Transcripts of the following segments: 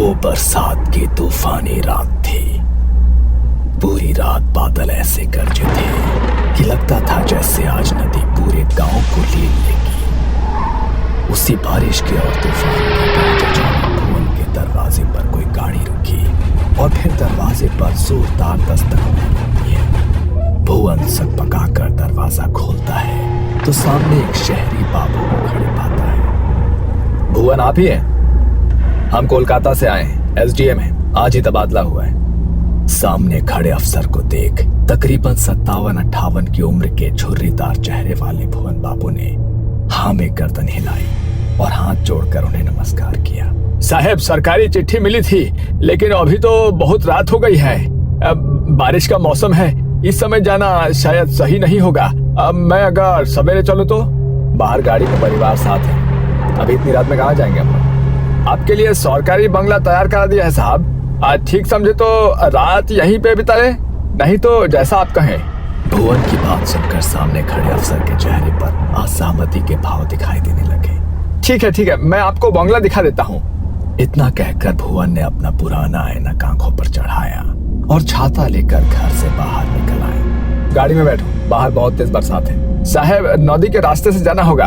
वो बरसात की तूफानी रात थी। पूरी रात बादल ऐसे गरजे थे कि लगता था जैसे आज नदी पूरे गांव को लील लेगी। उसी बारिश के और तूफान के बाद अचानक भुवन के दरवाजे पर कोई गाड़ी रुकी और फिर दरवाजे पर जोरदार दस्तक होने लगती है। भुवन सकपकाकर दरवाजा खोलता है तो सामने एक शहरी बाबू को खड़े पाता है। भुवन आप ही हैं? हम कोलकाता से आए हैं, एसडीएम है, आज ही तबादला हुआ है। सामने खड़े अफसर को देख तकरीबन 57-58 की उम्र के झुर्रीदार चेहरे वाले भुवन बाबू ने हाँ में गर्दन हिलाई और हाथ जोड़कर उन्हें नमस्कार किया। साहब, सरकारी चिट्ठी मिली थी लेकिन अभी तो बहुत रात हो गई है। अब बारिश का मौसम है, इस समय जाना शायद सही नहीं होगा। अब मैं अगर सवेरे चलूं तो? बाहर गाड़ी में परिवार साथ है, अभी इतनी रात में कहाँ जाएंगे हम लोग? आपके लिए सरकारी बंगला तैयार करा दिया है साहब, आज ठीक समझे तो रात यहीं पे बिताए, नहीं तो जैसा आप कहें। भुवन की बात सुनकर सामने खड़े अफसर के चेहरे पर असहमति के भाव दिखाई देने लगे। ठीक है, मैं आपको बंगला दिखा देता हूँ। इतना कहकर भुवन ने अपना पुराना ऐनक आंखों पर चढ़ाया और छाता लेकर घर से बाहर निकल आए। गाड़ी में बैठो, बाहर बहुत तेज बरसात है। साहब, नदी के रास्ते से जाना होगा,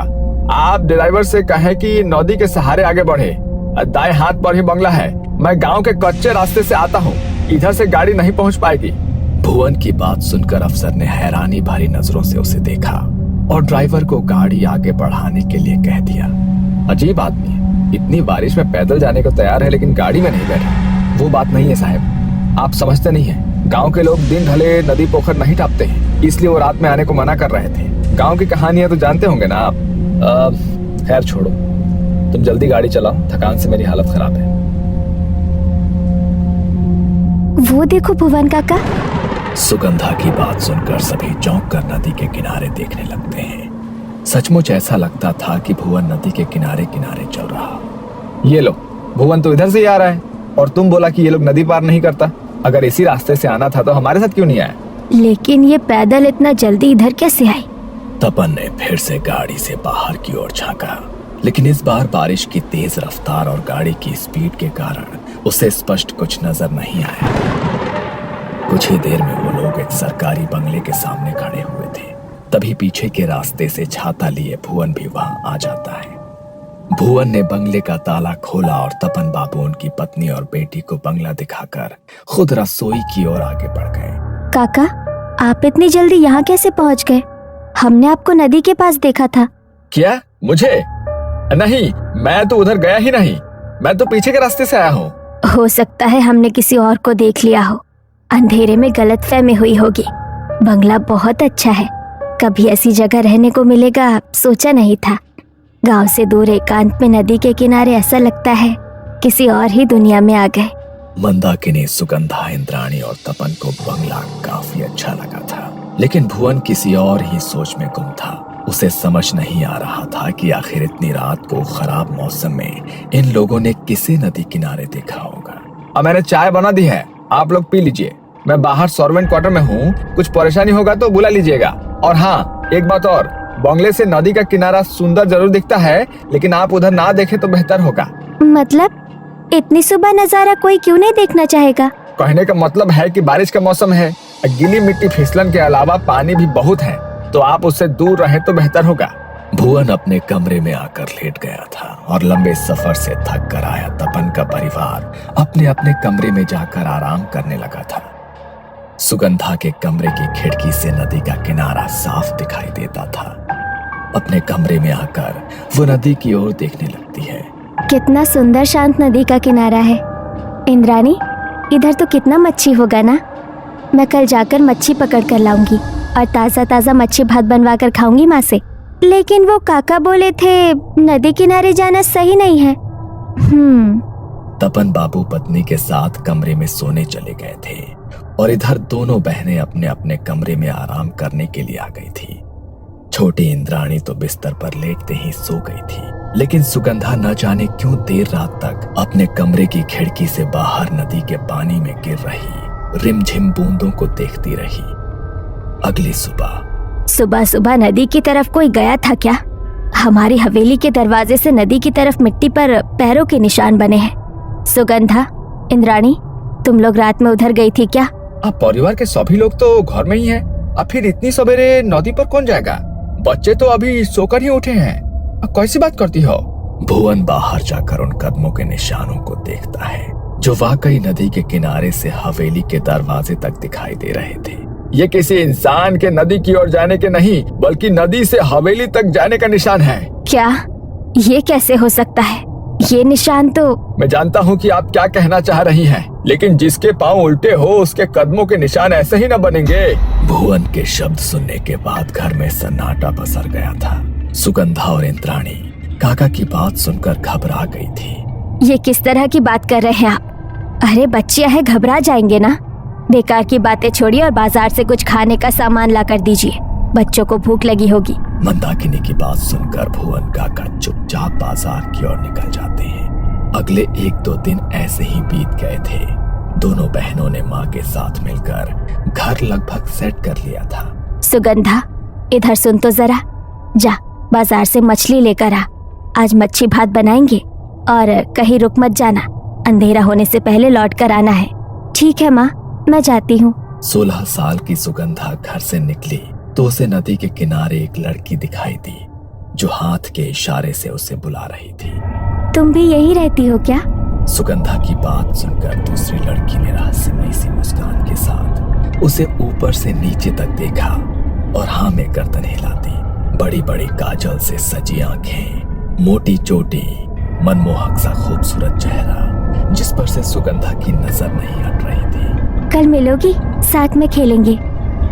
आप ड्राइवर से कहें कि नदी के सहारे आगे बढ़े, दाएं हाथ पर ही बंगला है। मैं गांव के कच्चे रास्ते से आता हूँ, इधर से गाड़ी नहीं पहुँच पाएगी। भुवन की बात सुनकर अफसर ने हैरानी भरी नजरों से उसे देखा और ड्राइवर को गाड़ी आगे बढ़ाने के लिए कह दिया। अजीब आदमी है, इतनी बारिश में पैदल जाने को तैयार है लेकिन गाड़ी में नहीं बैठा। वो बात नहीं है साहब, आप समझते नहीं है, गाँव के लोग दिन ढले नदी पोखर नहीं टापते हैं, इसलिए वो रात में आने को मना कर रहे थे। गाँव की कहानियां तो जानते होंगे ना आप। खैर छोड़ो, तुम जल्दी गाड़ी चलाओ, थकान से मेरी हालत खराब है। वो देखो भुवन काका। सुगंधा की बात सुनकर सभी चौंक कर नदी के किनारे देखने लगते हैं। सचमुच ऐसा लगता था कि भुवन नदी के किनारे किनारे चल रहा। ये लो, भुवन तो इधर से ही आ रहा है और तुम बोला कि ये लोग नदी पार नहीं करता। अगर इसी रास्ते से आना था तो हमारे साथ क्यों नहीं आया? लेकिन ये पैदल इतना जल्दी इधर कैसे आए? तपन ने फिर से गाड़ी से बाहर की ओर झांका, लेकिन इस बार बारिश की तेज रफ्तार और गाड़ी की स्पीड के कारण उसे स्पष्ट कुछ नजर नहीं आया। कुछ ही देर में वो लोग एक सरकारी बंगले के सामने खड़े हुए थे। तभी पीछे के रास्ते से छाता लिए भुवन भी वहां आ जाता है। भुवन ने बंगले का ताला खोला और तपन बाबू उनकी पत्नी और बेटी को बंगला दिखाकर खुद रसोई की ओर आगे बढ़ गए। काका, आप इतनी जल्दी यहाँ कैसे पहुँच गए? हमने आपको नदी के पास देखा था। क्या? मुझे? नहीं, मैं तो उधर गया ही नहीं, मैं तो पीछे के रास्ते से आया हूँ। हो सकता है हमने किसी और को देख लिया हो, अंधेरे में गलतफहमी हुई होगी। बंगला बहुत अच्छा है, कभी ऐसी जगह रहने को मिलेगा सोचा नहीं था। गांव से दूर एकांत में नदी के किनारे ऐसा लगता है किसी और ही दुनिया में आ गए। मंदाकिनी, सुगंधा, इंद्राणी और तपन को बंगला काफी अच्छा लगा था, लेकिन भुवन किसी और ही सोच में गुम था। उसे समझ नहीं आ रहा था कि आखिर इतनी रात को खराब मौसम में इन लोगों ने किसे नदी किनारे देखा होगा। अब मैंने चाय बना दी है, आप लोग पी लीजिए। मैं बाहर सर्वेंट क्वार्टर में हूँ, कुछ परेशानी होगा तो बुला लीजिएगा। और हाँ, एक बात और, बंगले से नदी का किनारा सुंदर जरूर दिखता है, लेकिन आप उधर ना देखें तो बेहतर होगा। मतलब इतनी सुबह नजारा कोई क्यों नहीं देखना चाहेगा? कहने का मतलब है कि बारिश का मौसम है, गीली मिट्टी फिसलन के अलावा पानी भी बहुत है, तो आप उससे दूर रहे तो बेहतर होगा। भुवन अपने कमरे में आकर लेट गया था और लंबे सफर से थक कर आया तपन का परिवार अपने अपने कमरे में जाकर आराम करने लगा था। सुगंधा के कमरे की खिड़की से नदी का किनारा साफ दिखाई देता था। अपने कमरे में आकर वो नदी की ओर देखने लगती है। कितना सुंदर शांत नदी का किनारा है। इंद्राणी, इधर तो कितना मच्छी होगा ना। मैं कल जाकर मच्छी पकड़ कर लाऊंगी और ताज़ा ताज़ा मच्छी भात बनवा कर खाऊंगी माँ से। लेकिन वो काका बोले थे नदी किनारे जाना सही नहीं है। तपन बाबू पत्नी के साथ कमरे में सोने चले गए थे और इधर दोनों बहनें अपने अपने कमरे में आराम करने के लिए आ गई थी। छोटी इंद्राणी तो बिस्तर पर लेटते ही सो गई थी, लेकिन सुगंधा न जाने क्यों देर रात तक अपने कमरे की खिड़की से बाहर नदी के पानी में गिर रही रिमझिम बूंदों को देखती रही। अगली सुबह सुबह नदी की तरफ कोई गया था क्या? हमारी हवेली के दरवाजे से नदी की तरफ मिट्टी पर पैरों के निशान बने हैं। सुगंधा, इंद्राणी, तुम लोग रात में उधर गई थी क्या? अब परिवार के सभी लोग तो घर में ही हैं। अब फिर इतनी सवेरे नदी पर कौन जाएगा? बच्चे तो अभी सोकर ही उठे हैं। अब कैसी बात करती हो? भुवन बाहर जाकर उन कदमों के निशानों को देखता है जो वाकई नदी के किनारे से हवेली के दरवाजे तक दिखाई दे रहे थे। ये किसी इंसान के नदी की ओर जाने के नहीं, बल्कि नदी से हवेली तक जाने का निशान है। क्या? ये कैसे हो सकता है? ये निशान तो... मैं जानता हूँ कि आप क्या कहना चाह रही हैं, लेकिन जिसके पाँव उल्टे हो उसके कदमों के निशान ऐसे ही न बनेंगे। भुवन के शब्द सुनने के बाद घर में सन्नाटा पसर गया था। सुगंधा और इंद्राणी काका की बात सुनकर घबरा गई थी। ये किस तरह की बात कर रहे हैं आप? अरे बच्चियां हैं, घबरा जाएंगे ना। बेकार की बातें छोड़िए और बाजार से कुछ खाने का सामान ला कर दीजिए, बच्चों को भूख लगी होगी। मंदाकिनी की बात सुनकर भुवन काका चुपचाप बाजार की ओर निकल जाते हैं। अगले 1-2 दिन ऐसे ही बीत गए थे। दोनों बहनों ने माँ के साथ मिलकर घर लगभग सेट कर लिया था। सुगंधा, इधर सुन तो जरा, जा बाजार से मछली लेकर आ। आज मच्छी भात बनाएंगे और कहीं रुक मत जाना, अंधेरा होने से पहले लौट कर आना है। ठीक है माँ, मैं जाती हूँ। 16 साल की सुगंधा घर से निकली तो उसे नदी के किनारे एक लड़की दिखाई दी जो हाथ के इशारे से उसे बुला रही थी। तुम भी यहीं रहती हो क्या? सुगंधा की बात सुनकर दूसरी लड़की ने रहस्यमयी सी मुस्कान के साथ उसे ऊपर से नीचे तक देखा और हाँ में गर्दन हिला दी। बड़ी बड़ी काजल से सजी आंखें, मोटी चोटी, मनमोहक सा खूबसूरत चेहरा जिस पर से सुगंधा की नजर नहीं हट रही थी। कल मिलोगी, साथ में खेलेंगे।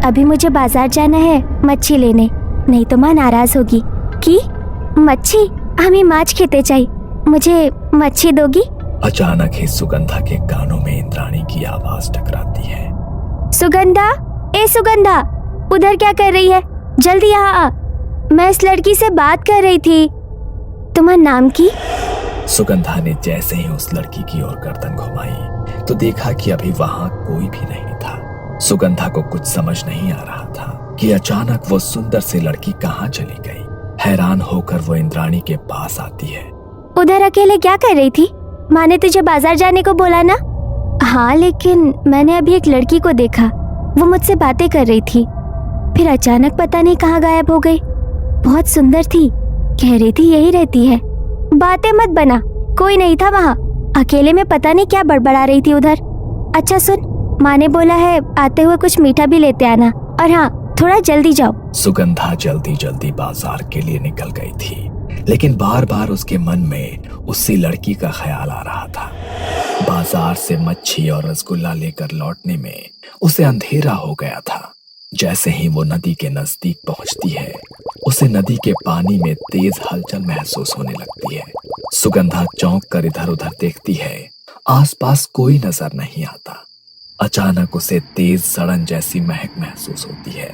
अभी मुझे बाजार जाना है मच्छी लेने, नहीं तो माँ नाराज होगी। की मच्छी? हमें माछ खेते चाहिए, मुझे मच्छी दोगी? अचानक ही सुगंधा के कानों में इंद्राणी की आवाज टकराती है। सुगंधा, ए सुगंधा, उधर क्या कर रही है? जल्दी यहाँ आ, मैं इस लड़की से बात कर रही थी। तुम्हारा नाम की? सुगंधा ने जैसे ही उस लड़की की ओर गर्दन घुमाई तो देखा कि अभी वहां कोई भी नहीं था। सुगंधा को कुछ समझ नहीं आ रहा था कि अचानक वो सुंदर सी लड़की कहाँ चली गई। हैरान होकर वो इंद्राणी के पास आती है। उधर अकेले क्या कर रही थी? माँ ने तुझे बाजार जाने को बोला ना? हाँ, लेकिन मैंने अभी एक लड़की को देखा, वो मुझसे बातें कर रही थी, फिर अचानक पता नहीं कहाँ गायब हो गई। बहुत सुंदर थी, कह रही थी यही रहती है। बातें मत बना, कोई नहीं था वहाँ, अकेले में पता नहीं क्या बड़बड़ा रही थी उधर। अच्छा सुन, माँ ने बोला है आते हुए कुछ मीठा भी लेते आना, और हाँ थोड़ा जल्दी जाओ। सुगंधा जल्दी जल्दी बाजार के लिए निकल गई थी, लेकिन बार बार उसके मन में उसी लड़की का ख्याल आ रहा था। बाजार से मच्छी और रसगुल्ला लेकर लौटने में उसे अंधेरा हो गया था। जैसे ही वो नदी के नजदीक पहुंचती है उसे नदी के पानी में तेज हलचल महसूस होने लगती है। सुगंधा चौंक कर इधर उधर देखती है, आसपास कोई नजर नहीं आता। अचानक उसे तेज सड़न जैसी महक महसूस होती है,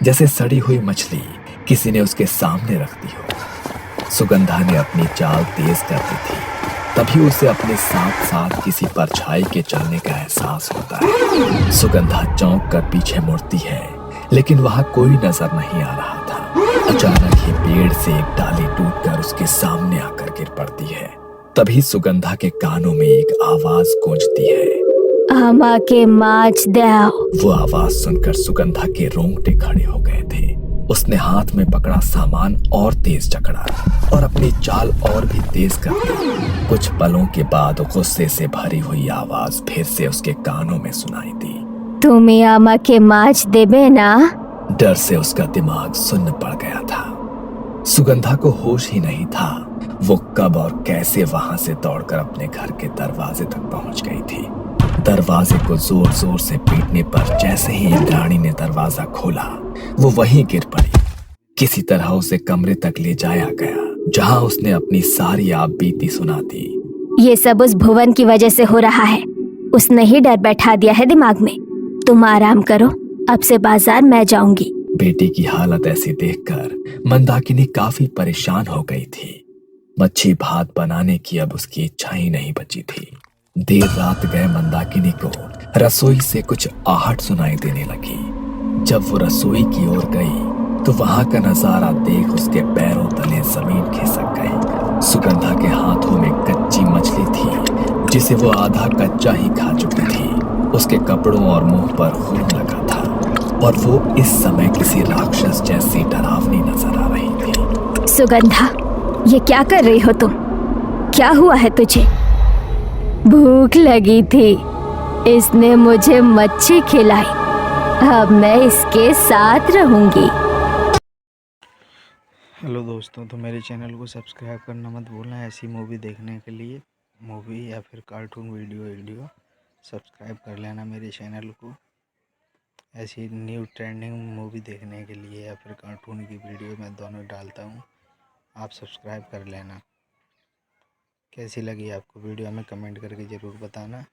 जैसे सड़ी हुई मछली किसी ने उसके सामने रख दी हो। सुगंधा ने अपनी चाल तेज कर दी थी, तभी उसे अपने साथ साथ किसी परछाई के चलने का एहसास होता है। सुगंधा चौंक कर पीछे मुड़ती है, लेकिन वहां कोई नजर नहीं आ रहा था। अचानक ही पेड़ से एक डाली टूटकर उसके सामने आकर गिर पड़ती है। तभी सुगंधा के कानों में एक आवाज गूंजती है, आमा के माछ दाओ। वो आवाज सुनकर सुगंधा के रोंगटे खड़े हो गए थे। उसने हाथ में पकड़ा सामान और तेज जकड़ा और अपनी चाल और भी तेज कर दी। कुछ पलों के बाद गुस्से से भरी हुई आवाज फिर से उसके कानों में सुनाई दी, तुम्हें आमा के माछ देबे ना? डर से उसका दिमाग सुन्न पड़ गया था। सुगंधा को होश ही नहीं था वो कब और कैसे वहां से दौड़कर अपने घर के दरवाजे तक पहुंच गई थी। दरवाजे को जोर जोर से पीटने पर जैसे ही इंद्राणी ने दरवाजा खोला वो वहीं गिर पड़ी। किसी तरह उसे कमरे तक ले जाया गया, जहां उसने अपनी सारी आप बीती सुना दी। ये सब उस भुवन की वजह से हो रहा है, उसने ही डर बैठा दिया है दिमाग में। तुम आराम करो, अब से बाजार मैं जाऊंगी। बेटी की हालत ऐसी देखकर मंदाकिनी काफी परेशान हो गई थी। मच्छी भात बनाने की अब उसकी इच्छा ही नहीं बची थी। देर रात गए मंदाकिनी को रसोई से कुछ आहट सुनाई देने लगी। जब वो रसोई की ओर गई तो वहां का नजारा देख उसके पैरों तले जमीन खिसक गई। सुगंधा के हाथों में कच्ची मछली थी जिसे वो आधा कच्चा ही खा चुकी थी। उसके कपड़ों और मुंह पर खून लगा था और वो इस समय किसी राक्षस जैसी डरावनी नजर आ रही थी। सुगंधा, ये क्या कर रही हो तुम? क्या हुआ है तुझे? भूख लगी थी, इसने मुझे मच्छी खिलाई। अब मैं इसके साथ रहूंगी। हेलो दोस्तों, तो मेरे चैनल को सब्सक्राइब करना मत भूलना। ऐसी मूवी देखने के लिए, मूवी या फिर कार्टून वीडियो सब्सक्राइब कर लेना मेरे चैनल को। ऐसी न्यू ट्रेंडिंग मूवी देखने के लिए या फिर कार्टून की वीडियो मैं दोनों डालता हूँ, आप सब्सक्राइब कर लेना। कैसी लगी आपको वीडियो हमें कमेंट करके ज़रूर बताना।